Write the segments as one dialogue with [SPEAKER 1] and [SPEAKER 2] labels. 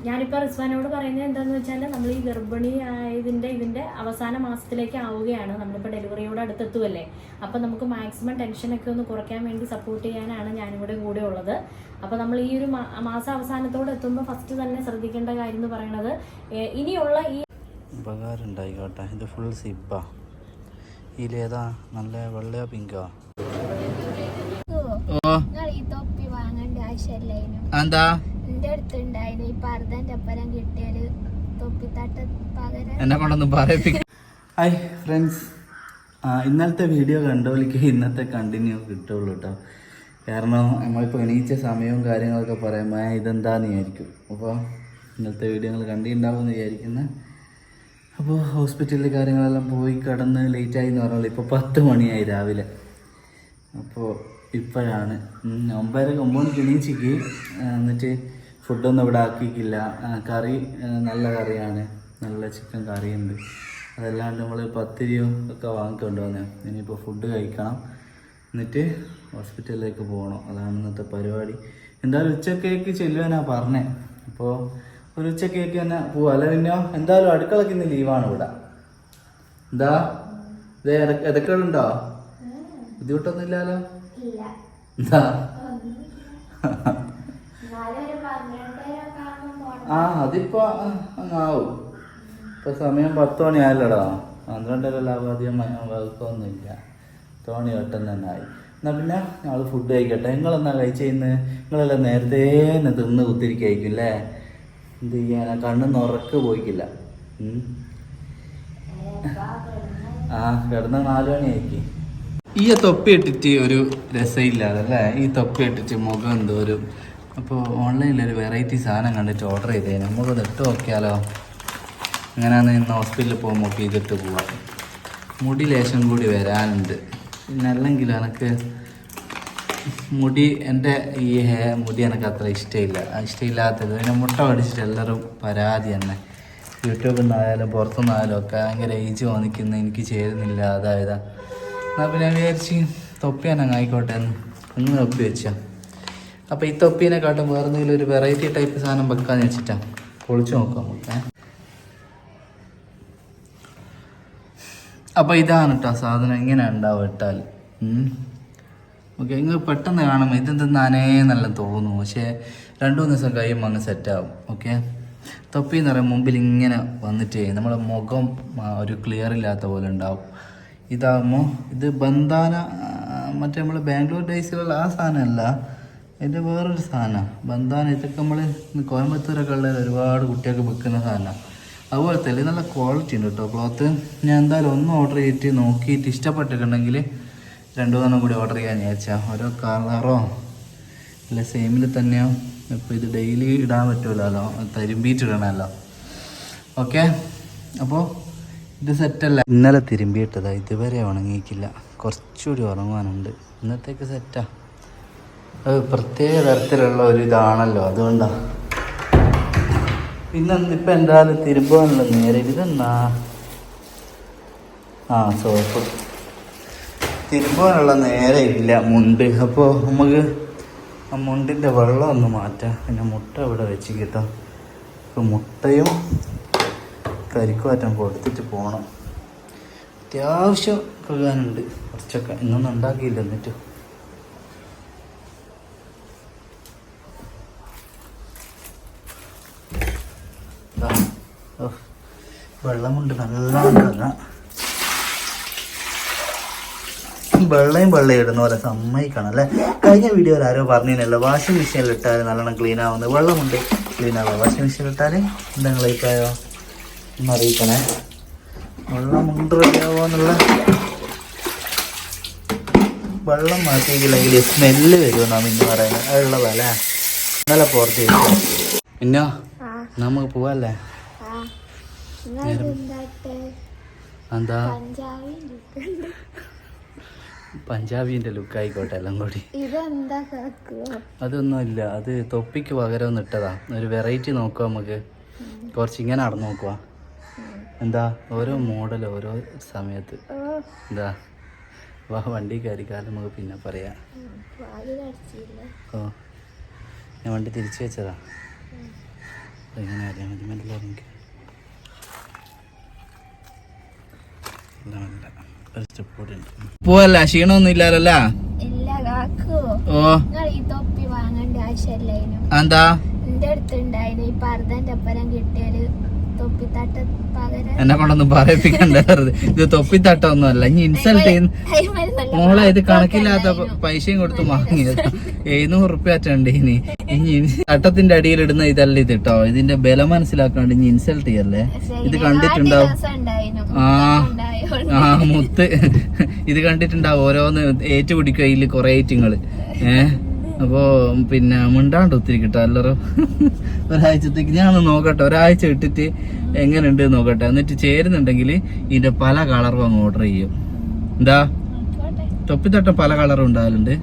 [SPEAKER 1] ഞാനിപ്പോൾ റിസ്വാനോട് പറയുന്നത് എന്താണെന്ന് വെച്ചാൽ നമ്മൾ ഈ ഗർഭിണി ഇതിൻ്റെ അവസാന മാസത്തിലേക്ക് ആവുകയാണ്. നമ്മളിപ്പോൾ ഡെലിവറിയോട് അടുത്തെത്തുമല്ലേ. അപ്പോൾ നമുക്ക് മാക്സിമം ടെൻഷനൊക്കെ ഒന്ന് കുറയ്ക്കാൻ വേണ്ടി സപ്പോർട്ട് ചെയ്യാനാണ് ഞാനിവിടെ കൂടെ ഉള്ളത്. അപ്പോൾ നമ്മൾ ഈ ഒരു മാസം അവസാനത്തോടെ എത്തുമ്പോൾ ഫസ്റ്റ് തന്നെ ശ്രദ്ധിക്കേണ്ട കാര്യം എന്ന് പറയുന്നത് ഇനിയുള്ള ഈ
[SPEAKER 2] ഉപകാരം ഉണ്ടായിക്കോട്ടെ. ഇത് ഫുൾ സിബ്ബാ. ഇതിലേതാ നല്ല വെള്ളയോ പിങ്കോ? എന്താ എന്നെ കൊണ്ടൊന്നും പറയിപ്പിക്കും. ഹായ് ഫ്രണ്ട്സ്, ഇന്നലത്തെ വീഡിയോ കണ്ടോളിക്ക് ഇന്നത്തെ കണ്ടിന്യൂ കിട്ടുള്ളൂ കേട്ടോ. കാരണം നമ്മളിപ്പോൾ എണീച്ച സമയവും കാര്യങ്ങളൊക്കെ പറയുമ്പോൾ ഇതെന്താന്ന് വിചാരിക്കും. അപ്പോൾ ഇന്നലത്തെ വീഡിയോ നിങ്ങൾ കണ്ടിട്ടുണ്ടാവുമെന്ന് വിചാരിക്കുന്നത്. അപ്പോൾ ഹോസ്പിറ്റലിൽ കാര്യങ്ങളെല്ലാം പോയി കിടന്ന് ലേറ്റായി എന്ന് പറഞ്ഞാൽ ഇപ്പോൾ 10 മണിയായി രാവിലെ. അപ്പോൾ ഇപ്പോഴാണ് 9 മണിക്ക് എണീച്ചിക്ക്. എന്നിട്ട് ഫുഡൊന്നും ഇവിടെ ആക്കിയിട്ടില്ല. കറി നല്ല കറിയാണ്, നല്ല ചിക്കൻ കറിയുണ്ട്. അതല്ലാണ്ട് നമ്മൾ പത്തിരിയോ ഒക്കെ വാങ്ങിക്കൊണ്ട് വന്നേ. ഇനിയിപ്പോൾ ഫുഡ് കഴിക്കണം, എന്നിട്ട് ഹോസ്പിറ്റലിലേക്ക് പോകണം. അതാണ് ഇന്നത്തെ പരിപാടി. എന്തായാലും ഉച്ചക്കേക്ക് ചെല്ലുവാനാണ് പറഞ്ഞത്. അപ്പോൾ ഒരു ഉച്ചക്കേക്ക് തന്നെ പോവാം. അല്ല പിന്നെ എന്തായാലും അടുക്കളക്ക് ഇന്ന് ലീവാണ് ഇവിടെ. എന്താ ഇത് എതൊക്കെയുണ്ടോ? ബുദ്ധിമുട്ടൊന്നും ഇല്ലല്ലോ? എന്താ അതിപ്പോ അങ്ങാവും. ഇപ്പൊ സമയം 10 മണി ആയല്ലോടാ. 12 അധികം വകുപ്പൊന്നുമില്ല. 10 മണി പെട്ടെന്ന് തന്നെ ആയി. എന്നാ പിന്നെ ഞങ്ങൾ ഫുഡ് കഴിക്കട്ടെ. നിങ്ങളെന്നാ കഴിച്ചെന്ന്? നിങ്ങളെല്ലാം നേരത്തെ തന്നെ തിന്ന് കുത്തിരിക്കായിരിക്കും അല്ലേ? എന്ത് ചെയ്യാനാ, കണ്ണൊന്നും ഉറക്ക് പോയിക്കില്ല. കിടന്ന 4 മണി ആയിരിക്കും. ഈ തൊപ്പി ഇട്ടിട്ട് ഒരു രസമില്ലാതല്ലേ? ഈ തൊപ്പി ഇട്ടിട്ട് മുഖം എന്തോ ഒരു. അപ്പോൾ ഓൺലൈനിലൊരു വെറൈറ്റി സാധനം കണ്ടിട്ട് ഓർഡർ ചെയ്തേ. നമുക്കൊന്ന് ഇട്ട് നോക്കിയാലോ? അങ്ങനെയാണെന്ന് ഇന്ന് ഹോസ്പിറ്റലിൽ പോകുമ്പോൾ ഒക്കെ ഇതിട്ട് പോവാം. മുടി ലേശം കൂടി വരാനുണ്ട്. പിന്നെ അല്ലെങ്കിലും എനിക്ക് മുടി, എൻ്റെ ഈ മുടി എനിക്ക് അത്ര ഇഷ്ടമില്ലാത്തത്. പിന്നെ മുട്ട പഠിച്ചിട്ട് എല്ലാവരും പരാതി തന്നെ. യൂട്യൂബിൽ നിന്നായാലും പുറത്തുനിന്നായാലും ഒക്കെ ഭയങ്കര ഏജ് തോന്നിക്കുന്ന എനിക്ക് ചേരുന്നില്ല. അതായത് എന്നാൽ പിന്നെ വിചാരിച്ച് തൊപ്പി തന്നെ ആയിക്കോട്ടെ എന്ന് തൊപ്പി വെച്ചാൽ. അപ്പോൾ ഈ തൊപ്പീനെ കാട്ടും വേറെ എന്തെങ്കിലും ഒരു വെറൈറ്റി ടൈപ്പ് സാധനം വെക്കാന്ന് വെച്ചിട്ടാണ്. പൊളിച്ചു നോക്കാം നമുക്ക്. അപ്പോൾ ഇതാണ് കേട്ടോ സാധനം. ഇങ്ങനെ ഉണ്ടാവും ഇട്ടാൽ. ഓക്കെ, നിങ്ങൾ പെട്ടെന്ന് കാണുമ്പോൾ ഇതെന്താനേ നല്ല തോന്നും. പക്ഷേ 2-3 ദിവസം കഴിയുമ്പോൾ അങ്ങ് സെറ്റാവും. ഓക്കെ, തൊപ്പി എന്ന് പറയുമ്പോൾ മുമ്പിൽ ഇങ്ങനെ വന്നിട്ട് നമ്മളെ മുഖം ഒരു ക്ലിയർ ഇല്ലാത്ത പോലെ ഉണ്ടാവും. ഇതാകുമ്പോൾ ഇത് ബന്ധാന, മറ്റേ നമ്മൾ ബാംഗ്ലൂർ ഡേയ്സിലുള്ള ആ സാധനമല്ല, ഇതിൻ്റെ വേറൊരു സാധനമാണ് ബന്ധാന. ഇതൊക്കെ നമ്മൾ കോയമ്പത്തൂരൊക്കെ ഉള്ള ഒരുപാട് കുട്ടികൾക്ക് വിൽക്കുന്ന സാധനമാണ്. അതുപോലത്തെ ഇത് നല്ല ക്വാളിറ്റി ഉണ്ട് കേട്ടോ ക്ലോത്ത്. ഞാൻ എന്തായാലും ഒന്ന് ഓർഡർ ചെയ്തിട്ട് നോക്കിയിട്ട് ഇഷ്ടപ്പെട്ടിട്ടുണ്ടെങ്കിൽ 2-3 കൂടി ഓർഡർ ചെയ്യാൻ വിചാരിച്ചാൽ. ഓരോ കളറോ അല്ല സെയിമിൽ തന്നെയോ. ഇപ്പോൾ ഇത് ഡെയിലി ഇടാൻ പറ്റുമല്ലോ, തിരുമ്പിയിട്ടിടണമല്ലോ. ഓക്കെ, അപ്പോൾ ഇത് സെറ്റല്ല. ഇന്നലെ തിരുമ്പിയിട്ടതാ, ഇതുവരെ ഉണങ്ങിയിട്ടില്ല. കുറച്ചുകൂടി ഉറങ്ങാനുണ്ട്. ഇന്നത്തേക്ക് സെറ്റാ. അത് പ്രത്യേക തരത്തിലുള്ള ഒരു ഇതാണല്ലോ, അതുകൊണ്ടാണ്. പിന്നെ ഇപ്പം എന്തായാലും തിരുമ്പാനുള്ള നേരെ ഇതെന്നാ സോപ്പ് തിരുമ്പാനുള്ള നേരെ ഇല്ല. മുണ്ട്. അപ്പോൾ നമുക്ക് ആ മുണ്ടിൻ്റെ വെള്ളം ഒന്ന് മാറ്റാം. പിന്നെ മുട്ട ഇവിടെ വെച്ച് കിട്ടാം. ഇപ്പോൾ മുട്ടയും കരിക്കുമാറ്റം കൊടുത്തിട്ട് പോകണം. അത്യാവശ്യം കഴുകാനുണ്ട് കുറച്ചൊക്കെ. ഇന്നൊന്നും ഉണ്ടാക്കിയില്ല. എന്നിട്ട് വെള്ളമുണ്ട് നല്ല. വെള്ളം ഇടുന്ന പോലെ സമ്മതിക്കണം അല്ലേ? കഴിഞ്ഞ വീഡിയോയിൽ ആരോ പറഞ്ഞില്ലല്ലോ വാഷിംഗ് മെഷീനിൽ ഇട്ടാൽ നല്ലോണം ക്ലീൻ ആവുന്നത്. വെള്ളമുണ്ട് ക്ലീൻ ആവുക. വാഷിംഗ് മെഷീനിൽ ഇട്ടാൽ എന്തെങ്കിലും അഭിപ്രായമോ ഒന്ന് അറിയിക്കണേ. വെള്ളമുണ്ട് റെഡിയാവുക എന്നുള്ള. വെള്ളം മാറ്റിയില്ലെങ്കിൽ സ്മെല്ല് വരുമെന്നാണ് പിന്നെ പറയുന്നത്. അതുള്ളതല്ലേ? നല്ല പുറത്ത് വെച്ചു. പിന്നെ നമുക്ക് പോവല്ലേ? എന്താ പഞ്ചാബിന്റെ ലുക്ക് ആയിക്കോട്ടെ എല്ലാം കൂടി. അതൊന്നുമില്ല, അത് തൊപ്പിക്ക് പകരം ഒന്ന് ഇട്ടതാ. ഒരു വെറൈറ്റി നോക്കുക നമുക്ക്. കുറച്ച് ഇങ്ങനെ നടന്നു നോക്കുക. എന്താ ഓരോ മോഡൽ ഓരോ സമയത്ത്. എന്താ വണ്ടി കയറിക്കാലം നമുക്ക് പിന്നെ പറയാം. ഓ, ഞാൻ വണ്ടി തിരിച്ചു വെച്ചതാ. എങ്ങനെ അറിയാൻ മതി മെല്ലെ ഒരു സ്റ്റെപ്പ് കൂടി ഉണ്ട്. പോവല്ല, ക്ഷീണമൊന്നും ഇല്ലാലല്ല. ഓ എന്താ എന്നെ കൊണ്ടൊന്നും പറയിപ്പിക്കണ്ട. ഇത് തൊപ്പിത്തട്ടൊന്നും അല്ല. ഇനി ഇൻസൾട്ട് ചെയ്യുന്ന മോളെ, ഇത് കണക്കില്ലാത്ത പൈസയും കൊടുത്ത് വാങ്ങിയത്. 700 റുപ്യ അറ്റണ്ട്. ഇനി തട്ടത്തിന്റെ അടിയിൽ ഇടുന്ന ഇതല്ല ഇത് കേട്ടോ. ഇതിന്റെ ബലം മനസ്സിലാക്കാണ്ട് ഇനി ഇൻസൾട്ട് ചെയ്യല്ലേ. ഇത് കണ്ടിട്ടുണ്ടാവും. ആ മുത്ത് ഇത് കണ്ടിട്ടുണ്ടാവും. ഓരോന്ന് ഏറ്റുപിടിക്കുക ഇതില് കൊറേ ഐറ്റങ്ങള്. അപ്പോ പിന്നെ മിണ്ടാണ്ട് ഒത്തിരി കിട്ടോ എല്ലാരും. ഒരാഴ്ചത്തേക്ക് ഞാൻ നോക്കട്ടെ, ഒരാഴ്ച ഇട്ടിട്ട് എങ്ങനെയുണ്ട് നോക്കട്ടെ. എന്നിട്ട് ചേരുന്നുണ്ടെങ്കിൽ ഇതിന്റെ പല കളറും അങ്ങ് ഓർഡർ ചെയ്യും. എന്താ തൊപ്പിത്തട്ട പല കളറും ഉണ്ടാവലുണ്ട്.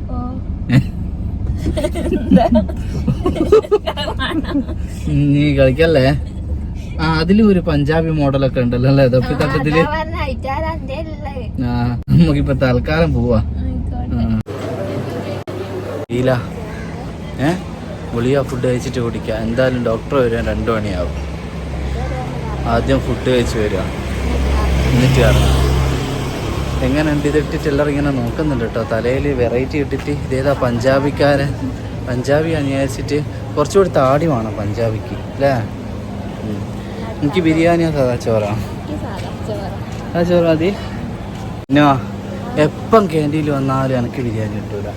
[SPEAKER 2] നീ കളിക്കല്ലേ. ആ അതിലും ഒരു പഞ്ചാബി മോഡലൊക്കെ ഉണ്ടല്ലോ അല്ലേ തൊപ്പിത്തട്ടത്തില്. നമുക്കിപ്പൊ തൽക്കാലം പോവാ. ഇല്ല ഗുളിക ഫുഡ് കഴിച്ചിട്ട് കുടിക്കാം. എന്തായാലും ഡോക്ടർ വരാൻ 2 മണിയാവും. ആദ്യം ഫുഡ് കഴിച്ച് വരിക, എന്നിട്ട് ഇറങ്ങാം. എങ്ങനെയുണ്ട് ഇതിട്ടിട്ട് എല്ലാവരും ഇങ്ങനെ നോക്കുന്നുണ്ട് കേട്ടോ. തലയിൽ വെറൈറ്റി ഇട്ടിട്ട് ഇതേതാ പഞ്ചാബിക്കാരൻ, പഞ്ചാബി അന്വേഷിച്ചിട്ട് കുറച്ചുകൂടി താടി വേണം പഞ്ചാബിക്ക് അല്ലേ. എനിക്ക് ബിരിയാണിയോ സാധാ ചോറാ? സാധാ ചോറ് മതി. പിന്നെ എപ്പം ക്യാൻറ്റീനിൽ വന്നാലും എനിക്ക് ബിരിയാണി കിട്ടൂല.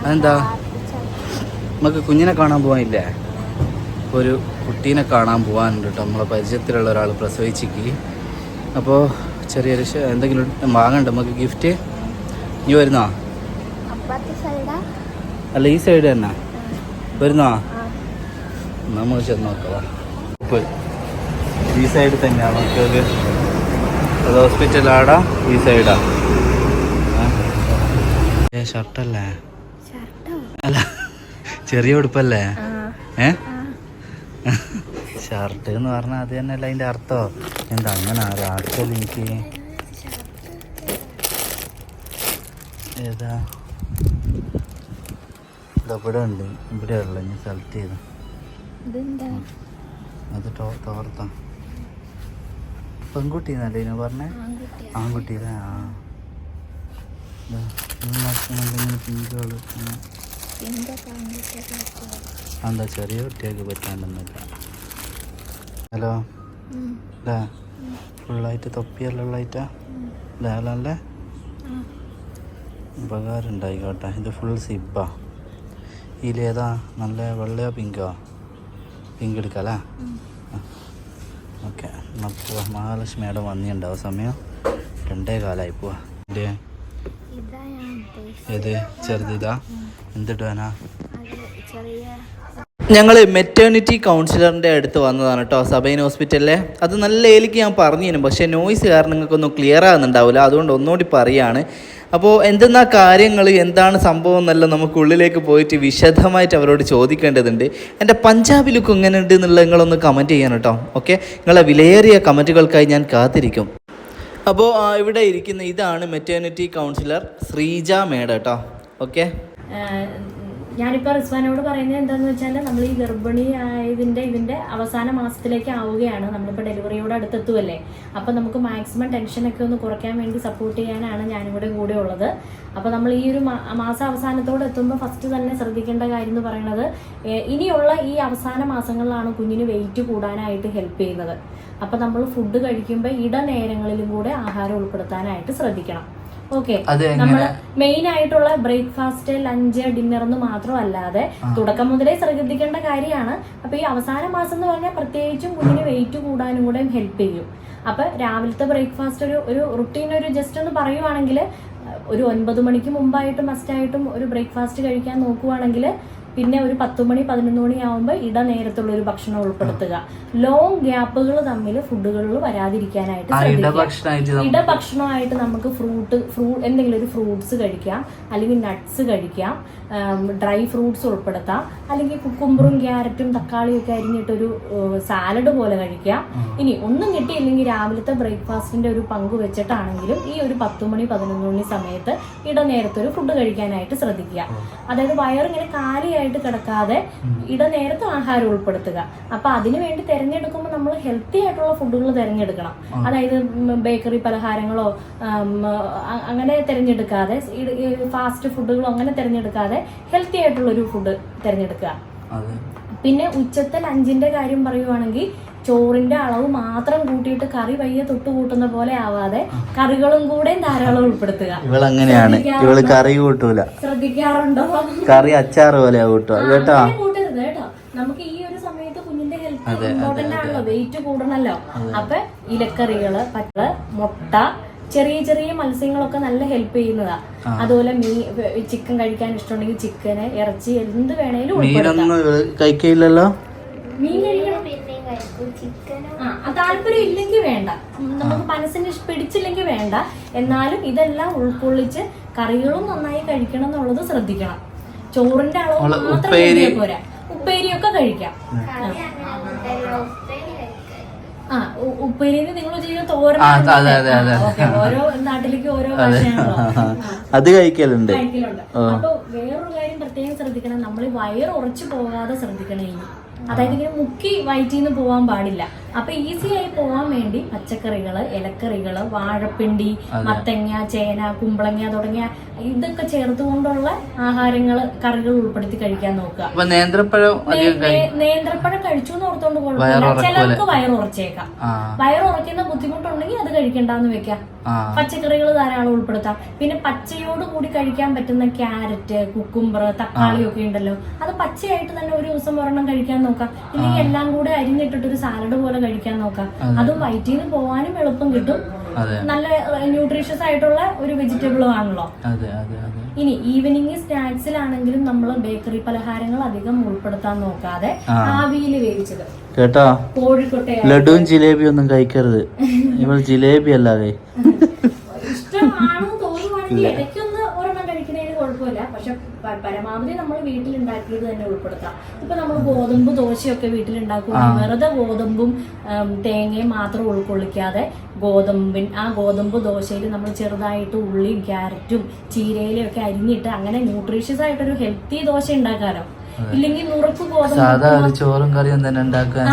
[SPEAKER 2] അതെന്താ? നമുക്ക് കുഞ്ഞിനെ കാണാൻ പോകാനില്ലേ? ഒരു കുട്ടീനെ കാണാൻ പോകാനുണ്ട് കേട്ടോ. നമ്മളെ പരിചയത്തിലുള്ള ഒരാൾ പ്രസവിച്ചിക്ക്. അപ്പോൾ ചെറിയൊരു എന്തെങ്കിലും വാങ്ങണ്ട നമുക്ക് ഗിഫ്റ്റ്. നീ വരുന്നോ? അല്ല ഈ സൈഡ് തന്നെ വരുന്നോ? നമുക്ക് ചെന്ന് നോക്കാം. ഈ സൈഡ് തന്നെയാണ് നമുക്കത്. അത് ഹോസ്പിറ്റലാടാ ഈ സൈഡാ. ഷർട്ടല്ലേ? അല്ല ചെറിയ ഉടുപ്പല്ലേ? ഷർട്ട് എന്ന് പറഞ്ഞാൽ അത് തന്നെയല്ല അതിൻ്റെ അർത്ഥം. എന്താ അങ്ങനെ ആർക്കല്ല എനിക്ക്. ഏതാ ഇവിടെ ഉണ്ട്, ഇവിടെ ഉള്ള ഞാൻ സെലക്ട് ചെയ്തു. അത് തോർത്താ പെൺകുട്ടി എന്നല്ലേ ഞാൻ പറഞ്ഞേ? ആൺകുട്ടിയിലെ. ആ പിങ്കുകൾ എന്താ ചെറിയ കുട്ടിയൊക്കെ പറ്റാണ്ടെന്നില്ല. ഹലോ അല്ലേ? ഫുള്ളായിട്ട് തൊപ്പിയെല്ലാം ഉള്ളായിട്ടാ ലേലല്ലേ? ഉപകാരം ഉണ്ടായിക്കോട്ടെ. ഇത് ഫുൾ സിബ്ബാ. ഇതിലേതാ നല്ല വെള്ളയോ പിങ്കോ? പിങ്ക് എടുക്കാല്ലേ? ഓക്കെ എന്നാൽ പോവാ. മഹാലക്ഷ്മി മേഡം വന്നിട്ടുണ്ടാവും. സമയം 2:15 പോവാ. ഏത് ചെറുതാ? എന്തിട്ടാനാ? ഞങ്ങൾ മെറ്റേണിറ്റി കൗൺസിലറിൻ്റെ അടുത്ത് വന്നതാണ് കേട്ടോ, സബൈൻ ഹോസ്പിറ്റലിലെ. അത് നല്ല ഏലിക്ക് ഞാൻ പറഞ്ഞിരുന്നു, പക്ഷേ നോയ്സ് കാരണം നിങ്ങൾക്കൊന്നും ക്ലിയർ ആകുന്നുണ്ടാവില്ല. അതുകൊണ്ട് ഒന്നുകൂടി പറയുകയാണ്. അപ്പോൾ എന്തെന്നാ കാര്യങ്ങൾ, എന്താണ് സംഭവം എന്നെല്ലാം നമുക്ക് ഉള്ളിലേക്ക് പോയിട്ട് വിശദമായിട്ട് അവരോട് ചോദിക്കേണ്ടതുണ്ട്. എൻ്റെ പഞ്ചാബി ലുക്ക് എങ്ങനെയുണ്ട് എന്നുള്ളത് നിങ്ങളൊന്ന് കമൻറ്റ് ചെയ്യാൻ കേട്ടോ. ഓക്കെ, നിങ്ങളെ വിലയേറിയ കമൻറ്റുകൾക്കായി ഞാൻ കാത്തിരിക്കും. അപ്പോൾ ഇവിടെ ഇരിക്കുന്ന ഇതാണ് മെറ്റേണിറ്റി കൗൺസിലർ ശ്രീജ മേഡം കേട്ടോ. ഓക്കെ,
[SPEAKER 1] ഞാനിപ്പോൾ റിസ്വാനോട് പറയുന്നത് എന്താണെന്ന് വെച്ചാൽ, നമ്മൾ ഈ ഗർഭിണി ഇതിൻ്റെ അവസാന മാസത്തിലേക്ക് ആവുകയാണ്. നമ്മളിപ്പോൾ ഡെലിവറിയോട് അടുത്തെത്തുമല്ലേ. അപ്പോൾ നമുക്ക് മാക്സിമം ടെൻഷനൊക്കെ ഒന്ന് കുറയ്ക്കാൻ വേണ്ടി സപ്പോർട്ട് ചെയ്യാനാണ് ഞാനിവിടെ കൂടെ ഉള്ളത്. അപ്പോൾ നമ്മൾ ഈ ഒരു മാസം അവസാനത്തോടെ എത്തുമ്പോൾ ഫസ്റ്റ് തന്നെ ശ്രദ്ധിക്കേണ്ട കാര്യം എന്ന് പറയുന്നത്, ഇനിയുള്ള ഈ അവസാന മാസങ്ങളിലാണ് കുഞ്ഞിന് വെയിറ്റ് കൂടാനായിട്ട് ഹെൽപ്പ് ചെയ്യുന്നത്. അപ്പോൾ നമ്മൾ ഫുഡ് കഴിക്കുമ്പോൾ ഇടനേരങ്ങളിലും കൂടെ ആഹാരം ഉൾപ്പെടുത്താനായിട്ട് ശ്രദ്ധിക്കണം. ഓക്കെ, നമ്മൾ മെയിൻ ആയിട്ടുള്ള ബ്രേക്ക്ഫാസ്റ്റ്, ലഞ്ച്, ഡിന്നർ എന്ന് മാത്രമല്ലാതെ തുടക്കം മുതലേ ശ്രദ്ധിക്കേണ്ട കാര്യമാണ്. അപ്പൊ ഈ അവസാന മാസം എന്ന് പറഞ്ഞാൽ പ്രത്യേകിച്ചും കുഞ്ഞിന് വെയിറ്റ് കൂടാനും കൂടെ ഹെൽപ്പ് ചെയ്യും. അപ്പൊ രാവിലത്തെ ബ്രേക്ക്ഫാസ്റ്റ് ഒരു റുട്ടീൻ ഒരു ജസ്റ്റ് ഒന്ന് പറയുവാണെങ്കിൽ, ഒരു 9 മണിക്ക് മുമ്പായിട്ടും മസ്റ്റായിട്ടും ഒരു ബ്രേക്ക്ഫാസ്റ്റ് കഴിക്കാൻ നോക്കുവാണെങ്കിൽ, പിന്നെ ഒരു 10 മണി 11 മണി ആവുമ്പോൾ ഇടനേരത്തുള്ള ഒരു ഭക്ഷണം ഉൾപ്പെടുത്തുക. ലോങ് ഗ്യാപ്പുകൾ തമ്മിൽ ഫുഡുകളിൽ വരാതിരിക്കാനായിട്ട് ശ്രദ്ധിക്കുക. ഇടഭക്ഷണമായിട്ട് നമുക്ക് എന്തെങ്കിലും ഒരു ഫ്രൂട്ട്സ് കഴിക്കാം, അല്ലെങ്കിൽ നട്ട്സ് കഴിക്കാം. ഡ്രൈ ഫ്രൂട്ട്സ് ഉൾപ്പെടുത്താം, അല്ലെങ്കിൽ കുക്കുംബറും ക്യാരറ്റും തക്കാളിയും ഒക്കെ അരിഞ്ഞിട്ടൊരു സാലഡ് പോലെ കഴിക്കാം. ഇനി ഒന്നും കിട്ടിയില്ലെങ്കിൽ രാവിലത്തെ ബ്രേക്ക്ഫാസ്റ്റിന്റെ ഒരു പങ്ക് വെച്ചിട്ടാണെങ്കിലും ഈ ഒരു 10 മണി 11 മണി സമയത്ത് ഇടനേരത്തെ ഒരു ഫുഡ് കഴിക്കാനായിട്ട് ശ്രദ്ധിക്കുക. അതായത് വയറിങ്ങനെ കാലിയായിട്ട് കിടക്കാതെ ഇടനേരത്തെ ആഹാരം ഉൾപ്പെടുത്തുക. അപ്പൊ അതിനു വേണ്ടി തിരഞ്ഞെടുക്കുമ്പോൾ നമ്മൾ ഹെൽത്തി ആയിട്ടുള്ള ഫുഡുകൾ തിരഞ്ഞെടുക്കണം. അതായത് ബേക്കറി പലഹാരങ്ങളോ അങ്ങനെ തിരഞ്ഞെടുക്കാതെ, ഫാസ്റ്റ് ഫുഡുകളോ അങ്ങനെ തിരഞ്ഞെടുക്കാതെ ഹെൽത്തി ആയിട്ടുള്ള ഒരു ഫുഡ് തിരഞ്ഞെടുക്കുക. പിന്നെ ഉച്ചത്തെ ലഞ്ചിന്റെ കാര്യം പറയുവാണെങ്കിൽ ചോറിന്റെ അളവ് മാത്രം കൂട്ടിയിട്ട് കറി പയ്യെ തൊട്ട് കൂട്ടുന്ന പോലെ ആവാതെ കറികളും കൂടെ ധാരാളം ഉൾപ്പെടുത്തുക.
[SPEAKER 2] ഇവളങ്ങനെയാണ്, ഇവള് കറി കൂട്ടൂല.
[SPEAKER 1] ശ്രദ്ധിക്കാറുണ്ടോ?
[SPEAKER 2] കറി അച്ചാറ് പോലെ കൂട്ടുക കേട്ടോ.
[SPEAKER 1] കൂട്ടരുത് കേട്ടോ. നമുക്ക് ഈ ഒരു സമയത്ത് കുഞ്ഞിന്റെ ഹെൽത്ത് ഇമ്പോർട്ടന്റ് ആണല്ലോ, വെയിറ്റ് കൂടണല്ലോ. അപ്പൊ ഇലക്കറികള്, പച്ചക്കറി, മുട്ട, ചെറിയ ചെറിയ മത്സ്യങ്ങളൊക്കെ നല്ല ഹെൽപ്പ് ചെയ്യുന്നതാ. അതുപോലെ ചിക്കൻ കഴിക്കാൻ ഇഷ്ടമുണ്ടെങ്കിൽ ചിക്കന്, ഇറച്ചി, എന്ത് വേണേലും
[SPEAKER 2] കഴിക്കില്ലല്ലോ.
[SPEAKER 1] മീൻ കഴിക്കണം. താല്പര്യം ഇല്ലെങ്കിൽ വേണ്ട, നമുക്ക് മനസ്സിന് പിടിച്ചില്ലെങ്കിൽ വേണ്ട. എന്നാലും ഇതെല്ലാം ഉൾക്കൊള്ളിച്ച് കറികളും നന്നായി കഴിക്കണം എന്നുള്ളത് ശ്രദ്ധിക്കണം. ചോറിന്റെ അളവ് മാത്രം പോരാ, ഉപ്പേരിയൊക്കെ കഴിക്കാം. ഉപ്പേരിന്ന് നിങ്ങൾ ചെയ്യുന്ന തോരൻ, ഓരോ നാട്ടിലേക്ക് ഓരോ ഭാഷയാണല്ലോ,
[SPEAKER 2] അത് കഴിക്കലുണ്ട്.
[SPEAKER 1] അപ്പൊ വേറൊരു കാര്യം പ്രത്യേകം ശ്രദ്ധിക്കണം, നമ്മൾ വയറ് ഉറച്ചു പോകാതെ ശ്രദ്ധിക്കണം. അതായത് ഇങ്ങനെ മുക്കി വയറ്റിന്ന് പോവാൻ പാടില്ല. അപ്പൊ ഈസി ആയി പോവാൻ വേണ്ടി പച്ചക്കറികള്, ഇലക്കറികള്, വാഴപ്പിണ്ടി, മത്തങ്ങ, ചേന, കുമ്പളങ്ങ തുടങ്ങിയ ഇതൊക്കെ ചേർത്തുകൊണ്ടുള്ള ആഹാരങ്ങള്, കറികൾ ഉൾപ്പെടുത്തി കഴിക്കാൻ നോക്കുക. നേന്ത്രപ്പഴം കഴിച്ചു എന്ന് ഓർത്തോണ്ട് കുഴപ്പമില്ല. ചിലർക്ക് വയറുറച്ചേക്കാം. വയറുറയ്ക്കുന്ന ബുദ്ധിമുട്ടുണ്ടെങ്കിൽ അത് കഴിക്കണ്ടെന്ന് വെക്കാം. പച്ചക്കറികൾ ധാരാളം ഉൾപ്പെടുത്താം. പിന്നെ പച്ചയോട് കൂടി കഴിക്കാൻ പറ്റുന്ന ക്യാരറ്റ്, കുക്കുംബർ, തക്കാളി ഒക്കെ ഉണ്ടല്ലോ, അത് പച്ചയായിട്ട് തന്നെ ഒരു ദിവസം ഒരെണ്ണം കഴിക്കാൻ നോക്കാം. ഇല്ലെങ്കിൽ എല്ലാം കൂടെ അരിഞ്ഞിട്ടിട്ട് ഒരു സാലഡ് പോലെ കഴിക്കാൻ നോക്കാം. അതും വയറ്റിൽ നിന്ന് പോകാനും എളുപ്പം കിട്ടും. നല്ല ന്യൂട്രീഷ്യസ് ആയിട്ടുള്ള ഒരു വെജിറ്റബിളും ആണല്ലോ. ഇനി ഈവനിങ് സ്നാക്സിലാണെങ്കിലും നമ്മൾ ബേക്കറി പലഹാരങ്ങൾ അധികം ഉൾപ്പെടുത്താൻ നോക്കാതെ ആവിയിൽ വേവിച്ചത്
[SPEAKER 2] കേട്ടോ,
[SPEAKER 1] കോഴിക്കോട്ടെ
[SPEAKER 2] ലഡുവും ജിലേബിയും ഒന്നും കഴിക്കരുത്. ഇവൾ ജിലേബി അല്ലാതെ
[SPEAKER 1] ഇഷ്ടമാണെന്ന് തോന്നുവാണെങ്കിൽ ഇടയ്ക്കൊന്ന് ഒരെണ്ണം കഴിക്കുന്നതിന് കുഴപ്പമില്ല. പക്ഷെ പരമാവധി നമ്മൾ വീട്ടിലുണ്ടാക്കിയത് തന്നെ ഉൾപ്പെടുത്താം. ഇപ്പൊ നമ്മൾ ഗോതമ്പ് ദോശയൊക്കെ വീട്ടിലുണ്ടാക്കുകയാണെങ്കിൽ വെറുതെ ഗോതമ്പും തേങ്ങയും മാത്രം ഉൾക്കൊള്ളിക്കാതെ ആ ഗോതമ്പ് ദോശയിൽ നമ്മൾ ചെറുതായിട്ട് ഉള്ളിയും ക്യാരറ്റും ചീരയിലും ഒക്കെ അരിഞ്ഞിട്ട് അങ്ങനെ ന്യൂട്രീഷ്യസ് ആയിട്ടൊരു ഹെൽത്തി ദോശ ഉണ്ടാക്കാനോ. ഇല്ലെങ്കിൽ നുറുക്ക് ഗോതമ്പ്
[SPEAKER 2] ചോറും കറിയും തന്നെ ഉണ്ടാക്കാൻ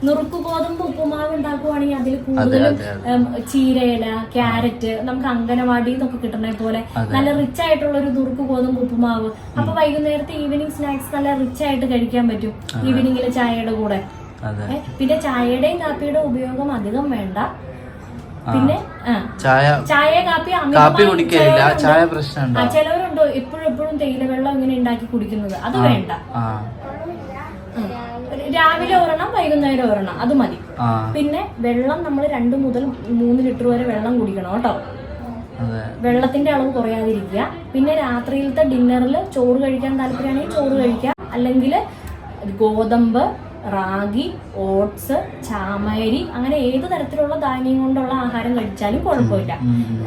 [SPEAKER 1] നുറുക്ക് ഗോതമ്പ് ഉപ്പുമാവ് ഉണ്ടാക്കുവാണെങ്കിൽ അതിൽ കൂടുതലും ചീരയില, ക്യാരറ്റ്, നമുക്ക് അംഗനവാടി എന്നൊക്കെ കിട്ടുന്ന പോലെ നല്ല റിച്ച് ആയിട്ടുള്ള ഒരു നുറുക്ക് ഗോതമ്പ് ഉപ്പുമാവ്. അപ്പൊ വൈകുന്നേരത്തെ ഈവനിങ് സ്നാക്സ് നല്ല റിച്ച് ആയിട്ട് കഴിക്കാൻ പറ്റും ഈവനിങ്ങിലെ ചായയുടെ കൂടെ. പിന്നെ ചായയുടെയും കാപ്പിയുടെ ഉപയോഗം അധികം വേണ്ട. പിന്നെ ചായ കാപ്പി
[SPEAKER 2] കുടിക്കില്ല, ചായ പ്രശ്നം.
[SPEAKER 1] ചിലവരുണ്ടോ എപ്പോഴും തേയില വെള്ളം ഇങ്ങനെ ഉണ്ടാക്കി കുടിക്കുന്നത്, അത് വേണ്ട. രാവിലെ ഒരെണ്ണം, വൈകുന്നേരം ഒരെണ്ണം, അത് മതി. പിന്നെ വെള്ളം നമ്മൾ 2 മുതൽ 3 ലിറ്റർ വരെ വെള്ളം കുടിക്കണം കേട്ടോ. വെള്ളത്തിന്റെ അളവ് കുറയാതിരിക്കുക. പിന്നെ രാത്രിയിലത്തെ ഡിന്നറിൽ ചോറ് കഴിക്കാൻ താല്പര്യമാണെങ്കിൽ ചോറ് കഴിക്കുക. അല്ലെങ്കിൽ ഗോതമ്പ്, റാഗി, ഓട്സ്, ചാമരി, അങ്ങനെ ഏത് തരത്തിലുള്ള ധാന്യം കൊണ്ടുള്ള ആഹാരം കഴിച്ചാലും കുഴപ്പമില്ല.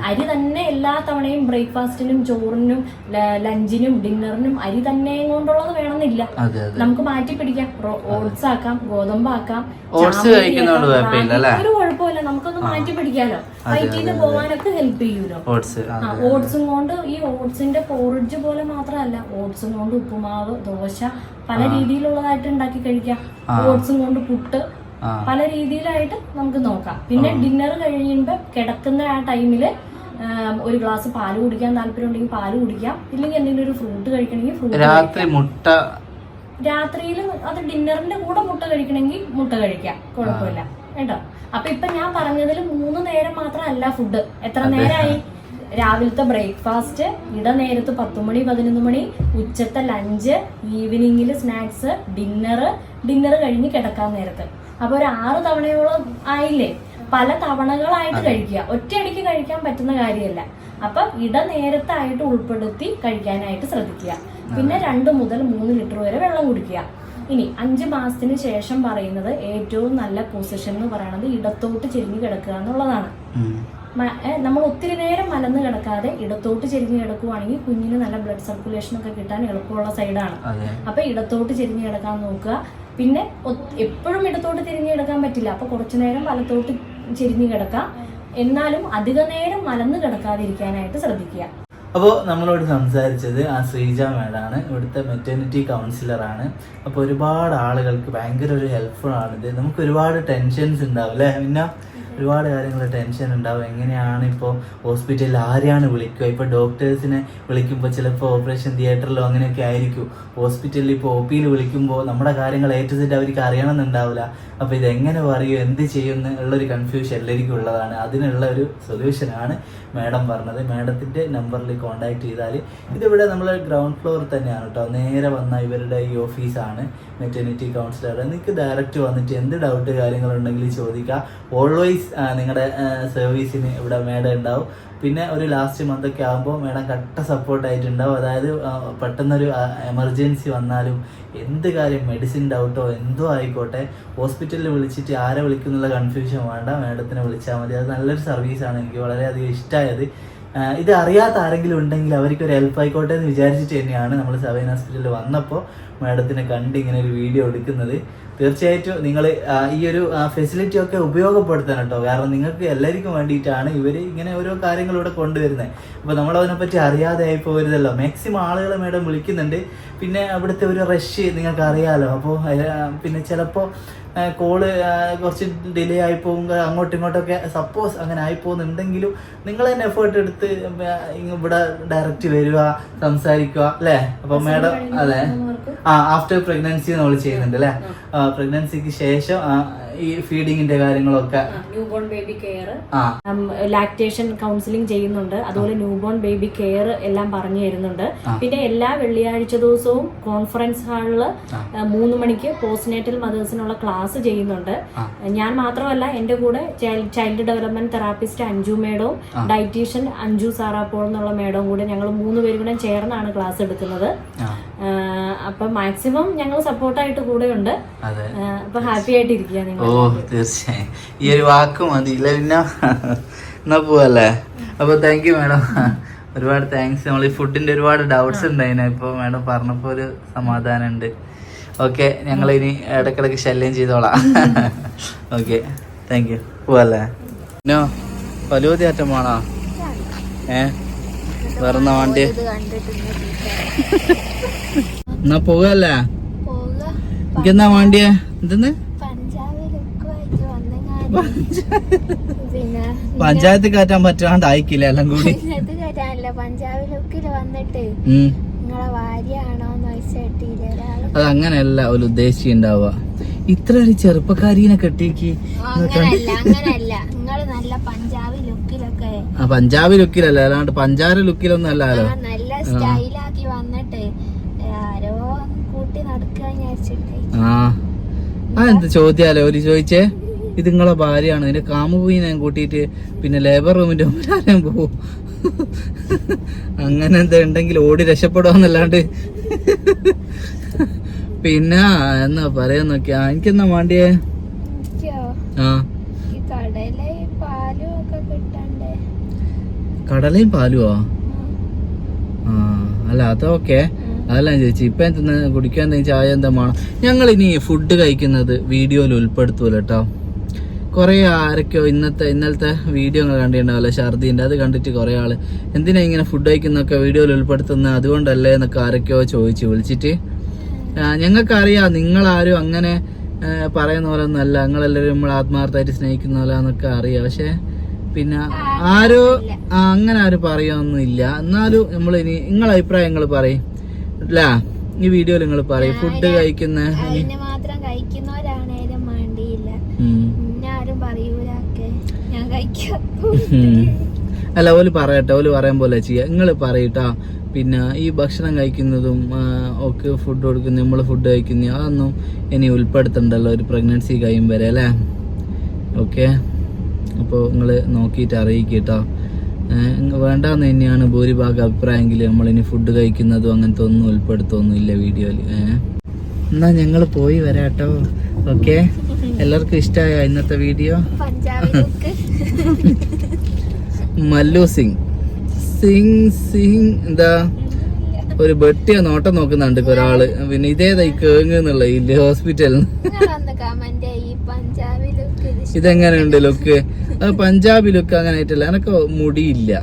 [SPEAKER 1] അരി തന്നെ എല്ലാ തവണയും ബ്രേക്ക്ഫാസ്റ്റിനും ചോറിനും ലഞ്ചിനും ഡിന്നറിനും അരി തന്നെ കൊണ്ടുള്ളത് വേണമെന്നില്ല. നമുക്ക് മാറ്റി പിടിക്കാം. ഓട്സ് ആക്കാം, ഗോതമ്പാക്കാം, ഒരു കുഴപ്പമില്ല. നമുക്കൊന്ന് മാറ്റി പിടിക്കാലോ. വയറ്റിന് പോകാനൊക്കെ ഹെൽപ്പ് ചെയ്യൂലോ ഓട്സും കൊണ്ട്. ഈ ഓട്സിന്റെ പോറിഡ്ജ് പോലെ മാത്രമല്ല, ഓട്സും കൊണ്ട് ഉപ്പുമാവ്, ദോശ, പല രീതിയിലുള്ളതായിട്ട് ഉണ്ടാക്കി കഴിക്കാം. ഓട്സും കൊണ്ട് പുട്ട്, പല രീതിയിലായിട്ട് നമുക്ക് നോക്കാം. പിന്നെ ഡിന്നർ കഴിയുമ്പോൾ കിടക്കുന്ന ആ ടൈമില് ഒരു ഗ്ലാസ് പാല് കുടിക്കാൻ താല്പര്യം ഉണ്ടെങ്കിൽ പാല് കുടിക്കാം. ഇല്ലെങ്കിൽ എന്തെങ്കിലും ഒരു ഫ്രൂട്ട് കഴിക്കണമെങ്കിൽ ഫ്രൂട്ട്. രാത്രിയിൽ അത് ഡിന്നറിന്റെ കൂടെ മുട്ട കഴിക്കണമെങ്കിൽ മുട്ട കഴിക്കാം, കുഴപ്പമില്ല കേട്ടോ. അപ്പൊ ഇപ്പൊ ഞാൻ പറഞ്ഞതിൽ 3 നേരം മാത്രമല്ല ഫുഡ്. എത്ര നേരമായി? രാവിലത്തെ ബ്രേക്ക്ഫാസ്റ്റ്, ഇടനേരത്ത് 10 മണി 11 മണി, ഉച്ചത്തെ ലഞ്ച്, ഈവനിങ്ങിൽ സ്നാക്സ്, ഡിന്നർ കഴിഞ്ഞ് കിടക്കാൻ നേരത്ത്. അപ്പൊ ഒരു 6 തവണയോളം ആയില്ലേ? പല തവണകളായിട്ട് കഴിക്കുക. ഒറ്റയടിക്ക് കഴിക്കാൻ പറ്റുന്ന കാര്യമല്ല. അപ്പൊ ഇടനേരത്തായിട്ട് ഉൾപ്പെടുത്തി കഴിക്കാനായിട്ട് ശ്രദ്ധിക്കുക. പിന്നെ 2 മുതൽ 3 ലിറ്റർ വരെ വെള്ളം കുടിക്കുക. ഇനി 5 മാസത്തിന് ശേഷം പറയുന്നത് ഏറ്റവും നല്ല പൊസിഷൻ എന്ന് പറയുന്നത് ഇടത്തോട്ട് ചെരിഞ്ഞ് കിടക്കുക എന്നുള്ളതാണ്. നമ്മൾ ഒത്തിരി നേരം മലന്ന് കിടക്കാതെ ഇടത്തോട്ട് ചെരിഞ്ഞ് കിടക്കുവാണെങ്കിൽ കുഞ്ഞിന് നല്ല ബ്ലഡ് സർക്കുലേഷൻ ഒക്കെ കിട്ടാൻ എളുപ്പമുള്ള സൈഡാണ്. അപ്പൊ ഇടത്തോട്ട് ചെരിഞ്ഞ് കിടക്കാൻ നോക്കുക. പിന്നെ എപ്പോഴും ഇടത്തോട്ട് തിരിഞ്ഞ് കിടക്കാൻ പറ്റില്ല, അപ്പൊ കുറച്ചു നേരം വലത്തോട്ട് ചെരിഞ്ഞ് കിടക്കാം. എന്നാലും അധിക നേരം മലന്ന് കിടക്കാതിരിക്കാനായിട്ട് ശ്രദ്ധിക്കുക.
[SPEAKER 2] അപ്പോൾ നമ്മളോട് സംസാരിച്ചത് ആ ശ്രീജ മേഡാണ്, ഇവിടുത്തെ മെറ്റേണിറ്റി കൗൺസിലറാണ്. അപ്പോൾ ഒരുപാട് ആളുകൾക്ക് ഭയങ്കര ഒരു ഹെൽപ്ഫുൾ ആണിത്. നമുക്ക് ഒരുപാട് ടെൻഷൻസ് ഉണ്ടാവും അല്ലേ, പിന്നെ ഒരുപാട് കാര്യങ്ങൾ ടെൻഷൻ ഉണ്ടാവും. എങ്ങനെയാണ് ഇപ്പോൾ ഹോസ്പിറ്റലിൽ ആരെയാണ് വിളിക്കുക, ഇപ്പോൾ ഡോക്ടേഴ്സിനെ വിളിക്കുമ്പോൾ ചിലപ്പോൾ ഓപ്പറേഷൻ തിയേറ്ററിലോ അങ്ങനെയൊക്കെ ആയിരിക്കും. ഹോസ്പിറ്റലിൽ ഇപ്പോൾ ഒ പിയിൽ വിളിക്കുമ്പോൾ നമ്മുടെ കാര്യങ്ങൾ A to Z അവർക്ക് അറിയണമെന്നുണ്ടാവില്ല. അപ്പോൾ ഇതെങ്ങനെ പറയും, എന്ത് ചെയ്യും എന്നുള്ളൊരു കൺഫ്യൂഷൻ എല്ലാവർക്കും ഉള്ളതാണ്. അതിനുള്ള ഒരു സൊല്യൂഷനാണ് മാഡം പറഞ്ഞത്. മാഡത്തിൻ്റെ നമ്പറിൽ കോൺടാക്ട് ചെയ്താൽ, ഇതിവിടെ നമ്മൾ ഗ്രൗണ്ട് ഫ്ലോർ തന്നെയാണ് കേട്ടോ. നേരെ വന്നാൽ ഇവരുടെ ഈ ഓഫീസാണ് മെറ്റേണിറ്റി കൗൺസിലർ. നിങ്ങൾക്ക് ഡയറക്റ്റ് വന്നിട്ട് എന്ത് ഡൗട്ട് കാര്യങ്ങളുണ്ടെങ്കിൽ ചോദിക്കുക. ഓൾവേസ് നിങ്ങളുടെ സർവീസിന് ഇവിടെ മാഡം ഉണ്ടാവും. പിന്നെ ഒരു ലാസ്റ്റ് മന്തൊക്കെ ആകുമ്പോൾ മാഡം കട്ട സപ്പോർട്ടായിട്ടുണ്ടാവും. അതായത് പെട്ടെന്നൊരു എമർജൻസി വന്നാലും എന്ത് കാര്യം, മെഡിസിൻ ഡൗട്ടോ എന്തോ ആയിക്കോട്ടെ, ഹോസ്പിറ്റലിൽ വിളിച്ചിട്ട് ആരെ വിളിക്കുന്നുള്ള കൺഫ്യൂഷൻ വേണ്ട, മാഡത്തിനെ വിളിച്ചാൽ മതി. അത് നല്ലൊരു സർവീസാണ്, എനിക്ക് വളരെയധികം ഇഷ്ടമായത്. ഇത് അറിയാത്ത ആരെങ്കിലും ഉണ്ടെങ്കിൽ അവർക്കൊരു ഹെൽപ്പ് ആയിക്കോട്ടെ എന്ന് വിചാരിച്ചിട്ട് തന്നെയാണ് നമ്മൾ സവൈൻ ഹോസ്പിറ്റലിൽ വന്നപ്പോൾ മാഡത്തിനെ കണ്ട് ഇങ്ങനെ ഒരു വീഡിയോ എടുക്കുന്നത്. തീർച്ചയായിട്ടും നിങ്ങൾ ഈ ഒരു ഫെസിലിറ്റി ഒക്കെ ഉപയോഗപ്പെടുത്തണം കേട്ടോ. കാരണം നിങ്ങൾക്ക് എല്ലാവർക്കും വേണ്ടിയിട്ടാണ് ഇവർ ഇങ്ങനെ ഓരോ കാര്യങ്ങൾ ഇവിടെ കൊണ്ടുവരുന്നത്. അപ്പോൾ നമ്മളതിനെപ്പറ്റി അറിയാതെ ആയി പോകരുതല്ലോ. മാക്സിമം ആളുകൾ മാഡം വിളിക്കുന്നുണ്ട്. പിന്നെ അവിടുത്തെ ഒരു റഷ് നിങ്ങൾക്ക് അറിയാമല്ലോ. അപ്പോൾ പിന്നെ ചിലപ്പോൾ കോള് കുറച്ച് ഡിലേ ആയിപ്പോകും, അങ്ങോട്ടും ഇങ്ങോട്ടൊക്കെ സപ്പോസ് അങ്ങനെ ആയിപ്പോകുന്നുണ്ടെങ്കിലും നിങ്ങൾ തന്നെ എഫേർട്ട് എടുത്ത് ഇവിടെ ഡയറക്റ്റ് വരിക, സംസാരിക്കുക അല്ലേ. അപ്പോൾ മാഡം അതെ ആഫ്റ്റർ പ്രഗ്നൻസി നമ്മൾ ചെയ്യുന്നുണ്ട് അല്ലേ. പ്രഗ്നൻസിക്ക് ശേഷം ഈ ഫീഡിങ്ങിന്റെ കാര്യങ്ങളൊക്കെ,
[SPEAKER 1] newborn baby care, lactation counselling ചെയ്യുന്നുണ്ട്. അതുപോലെ ന്യൂബോൺ ബേബി കെയർ എല്ലാം പറഞ്ഞു തരുന്നുണ്ട്. പിന്നെ എല്ലാ വെള്ളിയാഴ്ച ദിവസവും കോൺഫറൻസ് ഹാളിൽ 3 മണിക്ക് പോസ്റ്റ്നേറ്റൽ മദേഴ്സിനുള്ള ക്ലാസ് ചെയ്യുന്നുണ്ട്. ഞാൻ മാത്രമല്ല, എന്റെ കൂടെ ചൈൽഡ് ഡെവലപ്മെന്റ് തെറാപ്പിസ്റ്റ് അഞ്ജു മേഡവും ഡയറ്റീഷ്യൻ അഞ്ജു സാറാപ്പോൾ എന്നുള്ള മേഡവും കൂടെ ഞങ്ങൾ 3 പേരും കൂടെ ചേർന്നാണ് ക്ലാസ് എടുക്കുന്നത്. അപ്പൊ മാക്സിമം ഞങ്ങൾ സപ്പോർട്ടായിട്ട് കൂടെ ഉണ്ട്. അപ്പൊ ഹാപ്പി ആയിട്ടിരിക്കുക നിങ്ങൾ.
[SPEAKER 2] ഓ തീർച്ചയായും, ഈ ഒരു വാക്ക് മതി ഇല്ല പിന്നെ എന്നാ പോവല്ലേ. അപ്പൊ താങ്ക് യു മാഡം, ഒരുപാട് താങ്ക്സ്. നമ്മൾ ഈ ഫുഡിന്റെ ഒരുപാട് ഡൗട്ട്സ് ഉണ്ടായിന്, ഇപ്പൊ മാഡം പറഞ്ഞപ്പോ ഒരു സമാധാനം ഉണ്ട്. ഓക്കെ, ഞങ്ങളിനി ഇടക്കിടക്ക് ശല്യം ചെയ്തോളാം. Okay, thank you. പോവല്ലേ നോ പലുവതി അറ്റം വേണോ? വേറെ വണ്ടി എന്നാ പോകല്ലേ? എനിക്കെന്നാ വേണ്ടിയേ? എന്തെന്ന് പഞ്ചായത്ത് കയറ്റാൻ പറ്റാണ്ട് ആയിക്കില്ല എല്ലാം കൂടി. അത് അങ്ങനെയല്ല ഒരു ഉദ്ദേശിച്ചുണ്ടാവുക. ഇത്ര ഒരു ചെറുപ്പക്കാരിനെ കെട്ടിക്ക് പഞ്ചാബി ലുക്കിലല്ല, അല്ലാണ്ട് പഞ്ചാര ലുക്കിലൊന്നും അല്ലല്ലോ. എന്ത് ചോദ്യാലോ ഒരു ചോദിച്ചേ. ഇത് നിങ്ങളെ ഭാര്യയാണ്, ഇതിന്റെ കാമുകീനെ കൂട്ടിയിട്ട് പിന്നെ ലേബർ റൂമിന്റെ മുമ്പിൽ പോവും. അങ്ങനെ എന്താ ഉണ്ടെങ്കിൽ ഓടി രക്ഷപ്പെടുവാന്നല്ലാണ്ട് പിന്നെ എന്നാ പറയാൻ നോക്കിയാ. എനിക്കെന്നാ വേണ്ടിയേ? കടലയും പാലുവോ? അല്ല അതൊക്കെ അതല്ല ചോദിച്ചു. ഇപ്പൊ എന്താ കുടിക്കാൻ എന്തെങ്കിലും ചായ എന്താ വേണം? ഞങ്ങളിനി ഫുഡ് കഴിക്കുന്നത് വീഡിയോയിൽ ഉൾപ്പെടുത്തൂല കേട്ടോ. കുറെ ആരൊക്കെയോ ഇന്നലത്തെ വീഡിയോ കണ്ടിട്ടുണ്ടാവല്ലോ ഛർദീൻ്റെ, അത് കണ്ടിട്ട് കുറെ ആള് എന്തിനാ ഇങ്ങനെ ഫുഡ് കഴിക്കുന്നൊക്കെ വീഡിയോയിൽ ഉൾപ്പെടുത്തുന്നത്, അതുകൊണ്ടല്ലേ എന്നൊക്കെ ആരൊക്കെയോ ചോദിച്ചു വിളിച്ചിട്ട്. ഞങ്ങൾക്കറിയാം നിങ്ങളാരും അങ്ങനെ പറയുന്ന പോലെ ഒന്നും അല്ല, നിങ്ങളെല്ലാവരും നമ്മൾ ആത്മാർത്ഥമായിട്ട് സ്നേഹിക്കുന്ന പോലെ എന്നൊക്കെ അറിയാം. പക്ഷെ പിന്നെ അങ്ങനെ ആരും പറയുകയൊന്നും ഇല്ല. എന്നാലും നമ്മൾ ഇനി നിങ്ങളെ അഭിപ്രായങ്ങൾ പറയും അല്ല ഈ വീഡിയോയിൽ നിങ്ങൾ പറയും. ഫുഡ് കഴിക്കുന്ന അല്ല ഓല് പറയട്ടെ, ഓല് പറയാൻ പോലെ ചെയ്യാ. നിങ്ങൾ പറയട്ടാ. പിന്നെ ഈ ഭക്ഷണം കഴിക്കുന്നതും ഒക്കെ ഫുഡ് കൊടുക്കുന്ന നമ്മൾ ഫുഡ് കഴിക്കുന്ന അതൊന്നും ഇനി ഉൾപ്പെടുത്തണ്ടല്ലോ ഒരു പ്രഗ്നൻസി കഴിയും വരെ അല്ലേ. ഓക്കെ, അപ്പോൾ നിങ്ങൾ നോക്കിയിട്ട് അറിയിക്കട്ടോ. വേണ്ടാന്ന് തന്നെയാണ് ഭൂരിഭാഗം അഭിപ്രായമെങ്കിൽ നമ്മളിനി ഫുഡ് കഴിക്കുന്നതും അങ്ങനത്തെ ഒന്നും ഉൾപ്പെടുത്തൊന്നുമില്ല വീഡിയോയിൽ. എന്നാ ഞങ്ങൾ പോയി വരാട്ടോ. ഓക്കെ, എല്ലാവർക്കും ഇഷ്ടമായോ ഇന്നത്തെ വീഡിയോ? മല്ലു സിംഗ് എന്താ ഒരു വെട്ടിയ നോട്ടം നോക്കുന്നുണ്ട് ഒരാള്. പിന്നെ ഇതേതാ ഈ കേങ്ങ് എന്നുള്ള ഇല്ലേ ഹോസ്പിറ്റലിൽ. ഇതെങ്ങനെയുണ്ട് ലുക്ക്? അത് പഞ്ചാബി ലുക്ക് അങ്ങനെ ആയിട്ടില്ല. എനക്ക് മുടിയില്ല.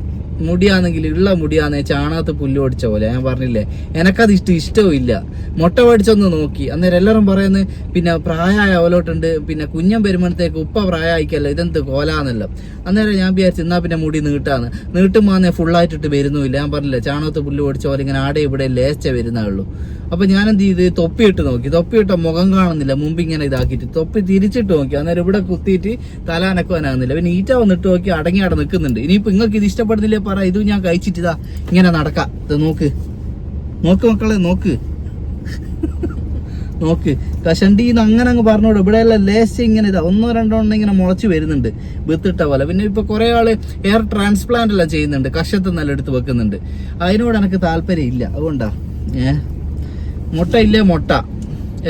[SPEAKER 2] മുടിയാണെങ്കിൽ ഉള്ള മുടിയാന്ന് ചാണകത്ത് പുല്ല് ഓടിച്ച പോലെ. ഞാൻ പറഞ്ഞില്ലേ എനക്കത് ഇഷ്ടവും ഇല്ല. മുട്ട പഠിച്ചൊന്ന് നോക്കി അന്നേരം എല്ലാവരും പറയുന്നത് പിന്നെ പ്രായമായ ഓലോട്ടുണ്ട്, പിന്നെ കുഞ്ഞൻ വരുമ്പോഴത്തേക്ക് ഉപ്പ പ്രായമായിക്കല്ലോ ഇതെന്ത് കോലാന്നല്ലോ. അന്നേരം ഞാൻ വിചാരിച്ചു എന്നാ പിന്നെ മുടി നീട്ടുമ്പോൾ ഫുള്ളായിട്ടിട്ട് വരുന്നുമില്ല. ഞാൻ പറഞ്ഞില്ലേ ചാണകത്ത് പുല്ല് ഓടിച്ച പോലെ ഇങ്ങനെ ആടെ ഇവിടെ ലേച്ച വരുന്നേ ഉള്ളൂ. അപ്പൊ ഞാൻ എന്ത് ചെയ്ത് തൊപ്പിയിട്ട് നോക്കി. തൊപ്പിയിട്ട മുഖം കാണുന്നില്ല, മുമ്പ് ഇങ്ങനെ ഇതാക്കിയിട്ട് തൊപ്പി തിരിച്ചിട്ട് നോക്കി. അന്നേരം ഇവിടെ കുത്തിയിട്ട് തല അനക്കുവാനാകുന്നില്ല. പിന്നെ ഈറ്റ വന്നിട്ട് നോക്കി അടങ്ങി അവിടെ നിൽക്കുന്നുണ്ട്. ഇനിയിപ്പോ നിങ്ങൾക്ക് ഇത് ഇഷ്ടപ്പെടുന്നില്ലേ പറ, ഇത് ഞാൻ കഴിച്ചിട്ട് ഇങ്ങനെ നടക്കാം. ഇത് നോക്ക് മക്കളെ നോക്ക് കഷണ്ടീന്ന് അങ്ങനെ അങ്ങ് പറഞ്ഞോളൂ. ഇവിടെയെല്ലാം ലേശം ഇങ്ങനെ ഒന്നോ രണ്ടോ എണ്ണം ഇങ്ങനെ മുളച്ച് വരുന്നുണ്ട് വിത്തിട്ട പോലെ. പിന്നെ ഇപ്പൊ കുറെ ആള് ഹെയർ ട്രാൻസ്പ്ലാന്റ് എല്ലാം ചെയ്യുന്നുണ്ട്, കഷത്ത് നല്ല എടുത്ത് വെക്കുന്നുണ്ട്. അതിനോട് എനിക്ക് താല്പര്യം ഇല്ല. അതുകൊണ്ടാ മുട്ട ഇല്ലേ മുട്ട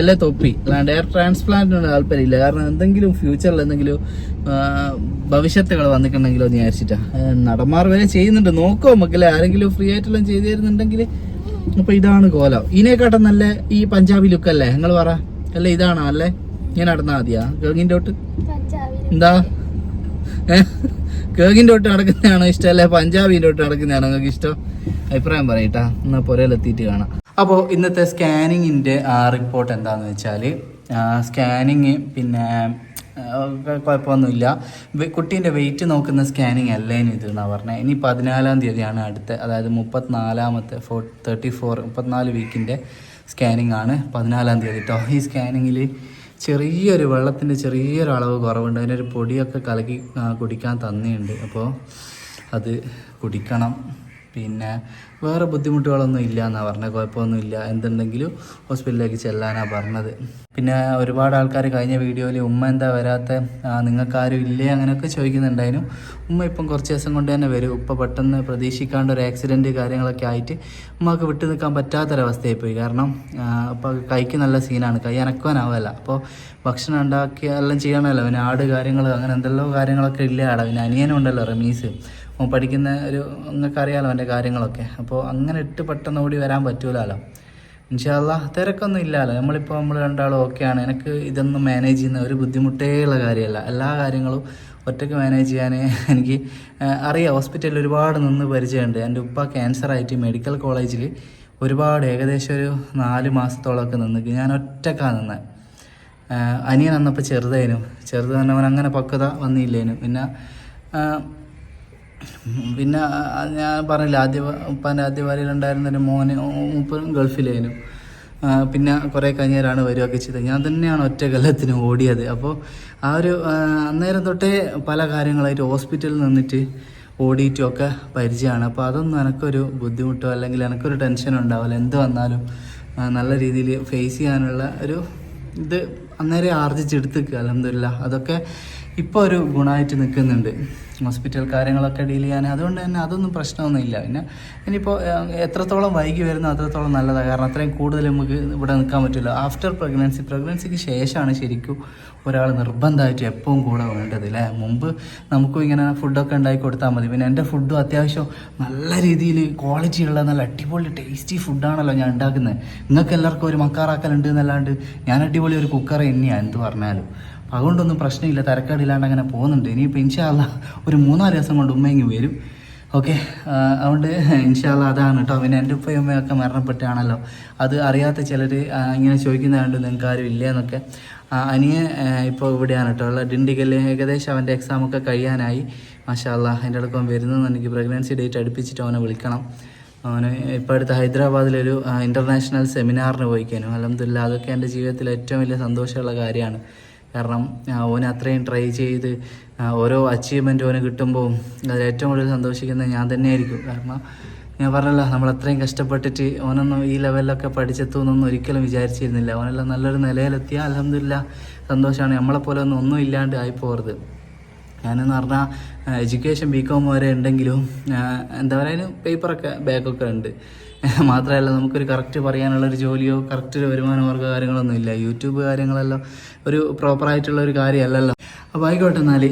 [SPEAKER 2] അല്ലേ തൊപ്പി, അല്ലാണ്ട് ഹെയർ ട്രാൻസ്പ്ലാന്റിനോട് താല്പര്യം ഇല്ല. കാരണം എന്തെങ്കിലും ഫ്യൂച്ചറിൽ എന്തെങ്കിലും ഭവിഷ്യത്തുകൾ വന്നിട്ടുണ്ടെങ്കിലോ എന്ന് വിചാരിച്ചിട്ടാ. നടന്മാർ വരെ ചെയ്യുന്നുണ്ട്, നോക്കോ മക്കളെ. ആരെങ്കിലും ഫ്രീ ആയിട്ടെല്ലാം ചെയ്തു തരുന്നുണ്ടെങ്കിൽ. അപ്പൊ ഇതാണ് കോലം. ഇതിനെക്കാട്ടും നല്ല ഈ പഞ്ചാബി ലുക്ക് അല്ലേ നിങ്ങൾ പറ, അല്ലേ ഇതാണോ അല്ലേ? ഞാൻ നടന്നാ മതിയാ കേങ്ങിന്റെ തൊട്ട്? എന്താ കേങ്ങിന്റെ തൊട്ട് നടക്കുന്നതാണോ ഇഷ്ടം, അല്ലെ പഞ്ചാബിന്റെ തൊട്ട് നടക്കുന്നതാണോ നിങ്ങൾക്ക് ഇഷ്ടം? അഭിപ്രായം പറയട്ടാ. എന്നാ പുരയിലെത്തിയിട്ട് കാണാം. അപ്പോൾ ഇന്നത്തെ സ്കാനിങ്ങിൻ്റെ റിപ്പോർട്ട് എന്താണെന്ന് വെച്ചാൽ സ്കാനിങ് പിന്നെ കുഴപ്പമൊന്നുമില്ല. കുട്ടീൻ്റെ വെയിറ്റ് നോക്കുന്ന സ്കാനിങ് അല്ലേന്ന് ഇതെന്നാണ് പറഞ്ഞത്. ഇനി 14-ാം തീയതിയാണ് അടുത്ത, അതായത് 34 വീക്കിൻ്റെ സ്കാനിങ് ആണ് 14-ാം തീയതി കേട്ടോ. ഈ സ്കാനിങ്ങിൽ വെള്ളത്തിൻ്റെ ചെറിയൊരു അളവ് കുറവുണ്ട്. അതിനൊരു പൊടിയൊക്കെ കലക്കി കുടിക്കാൻ തന്നിട്ടുണ്ട്. അപ്പോൾ അത് കുടിക്കണം. പിന്നെ വേറെ ബുദ്ധിമുട്ടുകളൊന്നും ഇല്ല എന്നാണ് പറഞ്ഞത്. കുഴപ്പമൊന്നുമില്ല. എന്തുണ്ടെങ്കിലും ഹോസ്പിറ്റലിലേക്ക് ചെല്ലാനാണ് പറഞ്ഞത്. പിന്നെ ഒരുപാട് ആൾക്കാർ കഴിഞ്ഞ വീഡിയോയിൽ ഉമ്മ എന്താ വരാത്ത, നിങ്ങൾക്കാരും ഇല്ലേ അങ്ങനെയൊക്കെ ചോദിക്കുന്നുണ്ടായിരുന്നു. ഉമ്മ ഇപ്പം കുറച്ച് ദിവസം കൊണ്ട് തന്നെ വരും. ഇപ്പം പെട്ടെന്ന് പ്രതീക്ഷിക്കാണ്ട് ഒരു ആക്സിഡൻറ്റ് കാര്യങ്ങളൊക്കെ ആയിട്ട് ഉമ്മക്ക് വിട്ടു നിൽക്കാൻ പറ്റാത്തൊരവസ്ഥയായിപ്പോയി. കാരണം അപ്പോൾ കൈക്ക് നല്ല സീനാണ്, കൈ അനക്കുവാനാവല്ല. അപ്പോൾ ഭക്ഷണം ഉണ്ടാക്കി എല്ലാം ചെയ്യണമല്ലോ. പിന്നെ ആട് കാര്യങ്ങൾ അങ്ങനെ എന്തെല്ലോ കാര്യങ്ങളൊക്കെ ഇല്ല ആടെ. പിന്നെ അനിയനും ഉണ്ടല്ലോ റമീസ്, പഠിക്കുന്ന നിങ്ങൾക്കറിയാലോ എൻ്റെ കാര്യങ്ങളൊക്കെ. അപ്പോൾ അങ്ങനെ പെട്ടെന്ന് ഓടി വരാൻ പറ്റൂലല്ലോ. ഇൻഷാ അല്ലാഹ് തിരക്കൊന്നും ഇല്ലല്ലോ. നമ്മൾ രണ്ടാളും ഓക്കെയാണ്. എനിക്ക് ഇതൊന്നും മാനേജ് ചെയ്യുന്ന ഒരു ബുദ്ധിമുട്ടേ ഉള്ള കാര്യമല്ല. എല്ലാ കാര്യങ്ങളും ഒറ്റയ്ക്ക് മാനേജ് ചെയ്യാൻ എനിക്ക് അറിയാം. ഹോസ്പിറ്റലിൽ ഒരുപാട് നിന്ന് പരിചയമുണ്ട്. എൻ്റെ ഉപ്പ ക്യാൻസറായിട്ട് മെഡിക്കൽ കോളേജിൽ ഏകദേശം ഒരു 4 മാസത്തോളമൊക്കെ നിന്നിട്ട് ഞാൻ ഒറ്റക്കാണ് നിന്നത്. അനിയൻ അന്നപ്പോൾ ചെറുതായിരുന്നു. അവൻ അങ്ങനെ പക്വത വന്നില്ലേനും. പിന്നെ ഞാൻ പറഞ്ഞില്ല, ഉപ്പാൻ്റെ ആദ്യ ഭാര്യയിലുണ്ടായിരുന്നൊരു മോന് മൂപ്പരും ഗൾഫിലേനും. പിന്നെ കുറേ കഴിഞ്ഞാലാണ് വരികയൊക്കെ ചെയ്തത്. ഞാൻ തന്നെയാണ് ഒറ്റ കൊല്ലത്തിന് ഓടിയത്. അപ്പോൾ അന്നേരം തൊട്ടേ പല കാര്യങ്ങളായിട്ട് ഹോസ്പിറ്റലിൽ നിന്നിട്ട് ഓടിയിട്ടും ഒക്കെ പരിചയമാണ്. അപ്പോൾ അതൊന്നും എനിക്കൊരു ബുദ്ധിമുട്ടോ അല്ലെങ്കിൽ എനിക്കൊരു ടെൻഷനോ ഉണ്ടാവില്ല. എന്ത് വന്നാലും നല്ല രീതിയിൽ ഫേസ് ചെയ്യാനുള്ള ഒരു ഇത് അന്നേരം ആർജിച്ചെടുത്തേക്കുക. അൽഹംദുലില്ലാഹ്. അതൊക്കെ ഇപ്പോൾ ഒരു ഗുണമായിട്ട് നിൽക്കുന്നുണ്ട്, ഹോസ്പിറ്റൽ കാര്യങ്ങളൊക്കെ ഡീൽ ചെയ്യാൻ. അതുകൊണ്ട് തന്നെ അതൊന്നും പ്രശ്നമൊന്നുമില്ല. പിന്നെ ഇനിയിപ്പോൾ എത്രത്തോളം വൈകി വരുന്നോ അത്രത്തോളം നല്ലതാണ്. കാരണം അത്രയും കൂടുതൽ നമുക്ക് ഇവിടെ നിൽക്കാൻ പറ്റില്ല. ആഫ്റ്റർ പ്രഗ്നൻസിക്ക് ശേഷമാണ് ശരിക്കും ഒരാൾ നിർബന്ധമായിട്ട് എപ്പോഴും കൂടെ വേണ്ടത് അല്ലേ. മുമ്പ് നമുക്കും ഇങ്ങനെ ഫുഡൊക്കെ ഉണ്ടാക്കി കൊടുത്താൽ മതി. പിന്നെ എൻ്റെ ഫുഡും അത്യാവശ്യം നല്ല രീതിയിൽ ക്വാളിറ്റിയുള്ള നല്ല അടിപൊളി ടേസ്റ്റി ഫുഡാണല്ലോ ഞാൻ ഉണ്ടാക്കുന്നത്. നിങ്ങൾക്ക് എല്ലാവർക്കും ഒരു മക്കാറാക്കലുണ്ട് എന്നല്ലാണ്ട് ഞാൻ അടിപൊളി ഒരു കുക്കർ തന്നെയാണ് എന്ത് പറഞ്ഞാലും. അതുകൊണ്ടൊന്നും പ്രശ്നമില്ല, തരക്കേടില്ലാണ്ട് അങ്ങനെ പോകുന്നുണ്ട്. ഇനിയിപ്പോൾ ഇൻഷാ അല്ലാഹ് ഒരു 3-4 ദിവസം കൊണ്ട് ഉമ്മയെങ്കിൽ വരും. ഓക്കെ, അതുകൊണ്ട് ഇൻഷാ അല്ലാഹ് അതാണ് കേട്ടോ. പിന്നെ എൻ്റെ ഉപ്പയും ഉമ്മയൊക്കെ മരണപ്പെട്ടാണല്ലോ. അത് അറിയാത്ത ചിലർ ഇങ്ങനെ ചോദിക്കുന്നതുകൊണ്ട് നിങ്ങൾക്ക് ആരും ഇല്ല എന്നൊക്കെ. അനിയൻ ഇപ്പോൾ ഇവിടെയാണ് കേട്ടോ ഉള്ളത്, ഡിണ്ടിഗലിൽ. ഏകദേശം അവൻ്റെ എക്സാമൊക്കെ കഴിയാനായി. മാഷാ അല്ലാഹ്. എൻ്റെ അടുക്കം വരുന്നതെന്ന് എനിക്ക് പ്രഗ്നൻസി ഡേറ്റ് അടുപ്പിച്ചിട്ട് അവനെ വിളിക്കണം. അവന് ഇപ്പോൾ അടുത്ത ഹൈദരാബാദിലൊരു ഇൻ്റർനാഷണൽ സെമിനാറിന് പോയിക്കാനും. അൽഹംദുലില്ലാഹ്. അതൊക്കെ എൻ്റെ ജീവിതത്തിൽ ഏറ്റവും വലിയ സന്തോഷമുള്ള കാര്യമാണ്. കാരണം ഓന് അത്രയും ട്രൈ ചെയ്ത് ഓരോ അച്ചീവ്മെൻറ്റ് ഓന് കിട്ടുമ്പോൾ അതിൽ ഏറ്റവും കൂടുതൽ സന്തോഷിക്കുന്നത് ഞാൻ തന്നെയായിരിക്കും. കാരണം ഞാൻ പറഞ്ഞല്ലോ, നമ്മൾ അത്രയും കഷ്ടപ്പെട്ടിട്ട് ഓനൊന്നും ഈ ലെവലിലൊക്കെ പഠിച്ചെത്തുമെന്നൊന്നും ഒരിക്കലും വിചാരിച്ചിരുന്നില്ല. ഓനെല്ലാം നല്ലൊരു നിലയിലെത്തിയാൽ അൽഹംദുലില്ലാഹ് സന്തോഷമാണ്. നമ്മളെപ്പോലെ ഒന്നും ഇല്ലാണ്ട് ആയിപ്പോകരുത്. ഞാനെന്ന് പറഞ്ഞാൽ എഡ്യൂക്കേഷൻ BCom വരെ ഉണ്ടെങ്കിലും എന്താ പറയുക, പേപ്പറൊക്കെ ബാക്കൊക്കെ ഉണ്ട്. മാത്രമല്ല നമുക്കൊരു കറക്റ്റ് പറയാനുള്ളൊരു ജോലിയോ കറക്റ്റ് ഒരു വരുമാന മാർഗ്ഗ കാര്യങ്ങളൊന്നും ഇല്ല. യൂട്യൂബ് കാര്യങ്ങളെല്ലാം ഒരു പ്രോപ്പറായിട്ടുള്ള ഒരു കാര്യമല്ലല്ലോ. അപ്പോൾ ആയിക്കോട്ടെ എന്നാൽ.